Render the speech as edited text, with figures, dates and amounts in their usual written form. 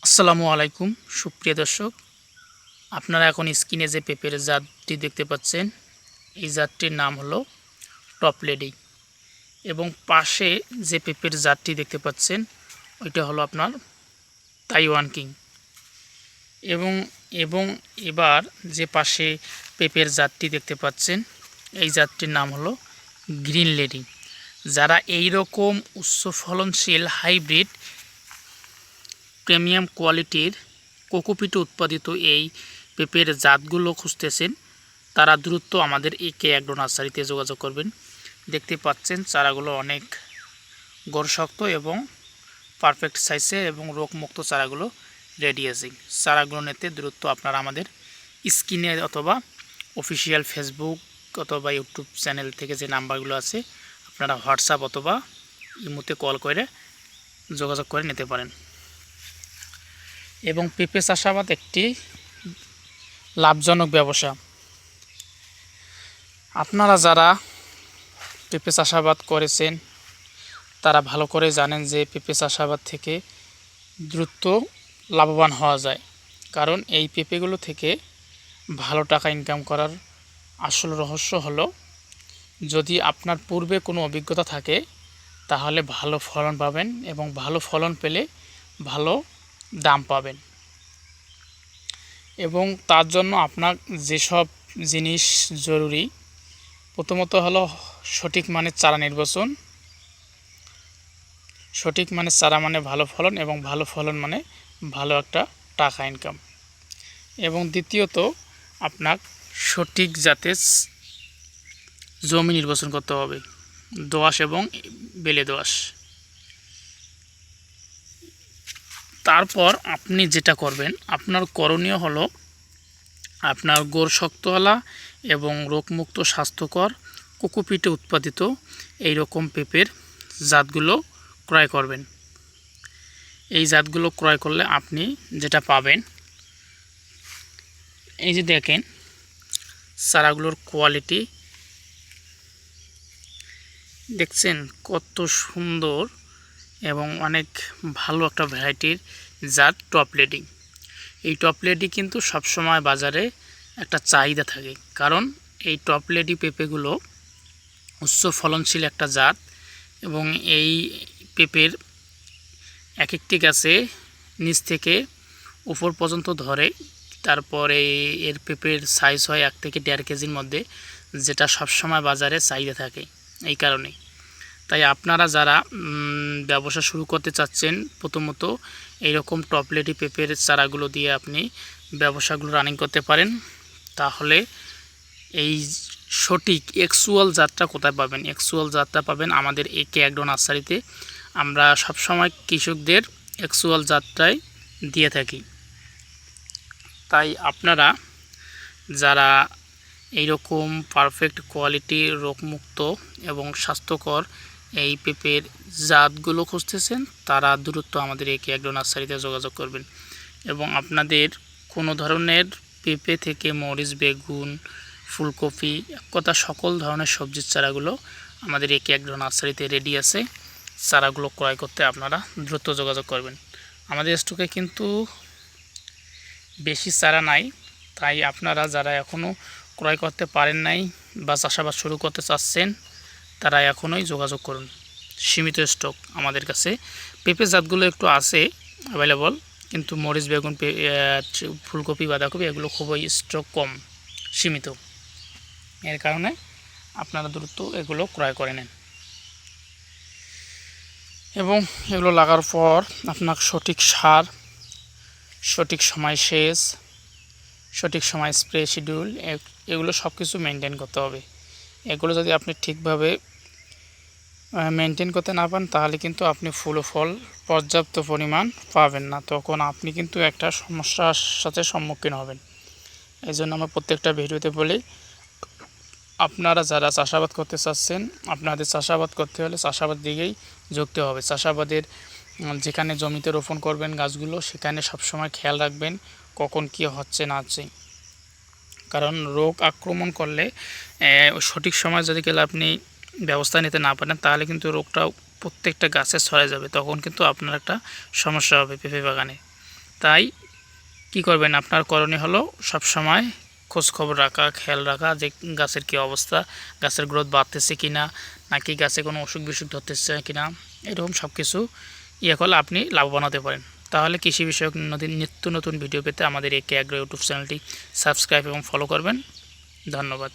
আসসালামু আলাইকুম সুপ্রিয় দর্শক, আপনারা এখন স্ক্রিনে যে পেঁপের জাতটি দেখতে পাচ্ছেন, এই জাতটির নাম হলো টপ লেডি। এবং পাশে যে পেঁপের জাতটি দেখতে পাচ্ছেন ওইটা হলো আপনার তাইওয়ান কিং। এবং এবং এবার যে পাশে পেঁপের জাতটি দেখতে পাচ্ছেন এই জাতটির নাম হলো গ্রিন লেডি। যারা এই রকম উচ্চ ফলনশীল হাইব্রিড প্রিমিয়াম কোয়ালিটির কোকোপিটে উৎপাদিত এই পেঁপের জাতগুলো খুঁজতেছেন, তারা দ্রুত আমাদের একে অ্যাগ্রো নার্সারিতে যোগাযোগ করবেন। দেখতে পাচ্ছেন চারাগুলো অনেক গড়শক্ত এবং পারফেক্ট সাইজে এবং রোগমুক্ত চারাগুলো রেডি আছে। চারাগুলো নিতে দ্রুত আপনারা আমাদের স্ক্রিনে অথবা অফিসিয়াল ফেসবুক অথবা ইউটিউব চ্যানেল থেকে যে নাম্বারগুলো আছে আপনারা হোয়াটসঅ্যাপ অথবা ইমোতে কল করে যোগাযোগ করে নিতে পারেন। এবং পেঁপে চাষাবাদ একটি লাভজনক ব্যবসা। আপনারা যারা পেঁপে চাষাবাদ করেছেন তারা ভালো করে জানেন যে পেঁপে চাষাবাদ থেকে দ্রুত লাভবান হওয়া যায়, কারণ এই পেঁপেগুলো থেকে ভালো টাকা ইনকাম করার আসল রহস্য হলো, যদি আপনার পূর্বে কোনো অভিজ্ঞতা থাকে তাহলে ভালো ফলন পাবেন এবং ভালো ফলন পেলে ভালো দাম পাবেন। এবং তার জন্য আপনার যেসব জিনিস জরুরি, প্রথমত হলো সঠিক মানের চারা নির্বাচন। সঠিক মানের চারা মানে ভালো ফলন, এবং ভালো ফলন মানে ভালো একটা টাকা ইনকাম। এবং দ্বিতীয়ত আপনার সঠিক জাতের জমি নির্বাচন করতে হবে, দোআঁশ এবং বেলে দোআঁশ। তারপর আপনি যেটা করবেন, আপনার করণীয় হলো আপনার গোড় শক্তওয়ালা এবং রোগমুক্ত স্বাস্থ্যকর কোকোপিটে উৎপাদিত এই রকম পেঁপের জাতগুলো ক্রয় করবেন। এই জাতগুলো ক্রয় করলে আপনি যেটা পাবেন, এই যে দেখেন চারাগুলোর কোয়ালিটি দেখছেন কত সুন্দর এবং অনেক ভালো একটা ভ্যারাইটির জাত টপ লেডি। এই টপ লেডি কিন্তু সবসময় বাজারে একটা চাহিদা থাকে, কারণ এই টপ লেডি পেঁপেগুলো উচ্চ ফলনশীল একটা জাত। এবং এই পেঁপের এক একটি গাছে নিচ থেকে উপর পর্যন্ত ধরে, তারপরে এর পেঁপের সাইজ হয় 1 থেকে 1.5 কেজির মধ্যে, যেটা সবসময় বাজারে চাহিদা থাকে। এই কারণে তাই আপনারা যারা ব্যবসা শুরু করতে চাচ্ছেন, প্রথমত এইরকম টপ লেডি পেঁপের চারাগুলো দিয়ে আপনি ব্যবসাগুলো রানিং করতে পারেন। তাহলে এই সঠিক অ্যাকচুয়াল জাতটা কোথায় পাবেন? অ্যাকচুয়াল জাতটা পাবেন আমাদের একে অ্যাগ্রো নার্সারিতে। আমরা সবসময় কৃষকদের অ্যাকচুয়াল জাতটাই দিয়ে থাকি। তাই আপনারা যারা এইরকম পারফেক্ট কোয়ালিটির রোগমুক্ত এবং স্বাস্থ্যকর এই পেঁপের জাতগুলো খুঁজতেছেন, তারা দ্রুত আমাদের একে অ্যাগ্রো নার্সারিতে যোগাযোগ করবেন। এবং আপনাদের কোনো ধরনের পেঁপে থেকে মরিচ, বেগুন, ফুলকপি, এক কথা সকল ধরনের সবজির চারাগুলো আমাদের একে অ্যাগ্রো নার্সারিতে রেডি আছে। চারাগুলো ক্রয় করতে আপনারা দ্রুত যোগাযোগ করবেন। আমাদের স্টকে কিন্তু বেশি চারা নাই, তাই আপনারা যারা এখনও ক্রয় করতে পারেন নাই বা চাষাবাদ শুরু করতে চাচ্ছেন, তারা এখনই যোগাযোগ করুন। সীমিত স্টক আমাদের কাছে। পেঁপে জাতগুলো একটু আছে অ্যাভেলেবল, কিন্তু মরিচ, বেগুন, ফুলকপি, বাঁধাকপি এগুলো খুবই স্টক কম, সীমিত। এর কারণে আপনারা দ্রুত এগুলো ক্রয় করে নেন। এবং এগুলো লাগার পর আপনার সঠিক সার, সঠিক সময় সেচ, সঠিক সময় স্প্রে শিডিউল, এগুলো সব কিছু মেনটেন করতে হবে। এগুলো যদি আপনি ঠিকভাবে মেনটেন করতে না পারেন, তাহলে কিন্তু আপনি ফুল ও ফল পর্যাপ্ত পরিমাণ পাবেন না। তখন আপনি কিন্তু একটা সমস্যার সাথে সম্মুখীন হবেন। এই জন্য আমরা প্রত্যেকটা ভিডিওতে বলি, আপনারা যারা চাষাবাদ করতে চাচ্ছেন, আপনাদের চাষাবাদ করতে হলে চাষাবাদ দিকেই ঝুঁকতে হবে। চাষাবাদের যেখানে জমিতে রোপণ করবেন গাছগুলো, সেখানে সবসময় খেয়াল রাখবেন কখন কী হচ্ছে না হচ্ছে। কারণ রোগ আক্রমণ করলে সঠিক সময় যদি গেলে আপনি ব্যবস্থা নিতে না পারেন, তাহলে কিন্তু রোগটা প্রত্যেকটা গাছে ছড়ায় যাবে। তখন কিন্তু আপনার একটা সমস্যা হবে পেঁপে বাগানে। তাই কি করবেন, আপনার করণীয় হলো সবসময় খোঁজখবর রাখা, খেয়াল রাখা যে গাছের কী অবস্থা, গাছের গ্রোথ বাড়তেছে কি না, নাকি গাছে কোনো অসুখ বিসুখ ধরতেছে কি না। এরকম সব কিছু করলে আপনি লাভবান হতে পারেন। তাহলে কৃষি বিষয়ক নিত্য নতুন ভিডিও পেতে আমাদের একে অ্যাগ্রো ইউটিউব চ্যানেলটি সাবস্ক্রাইব এবং ফলো করবেন। ধন্যবাদ।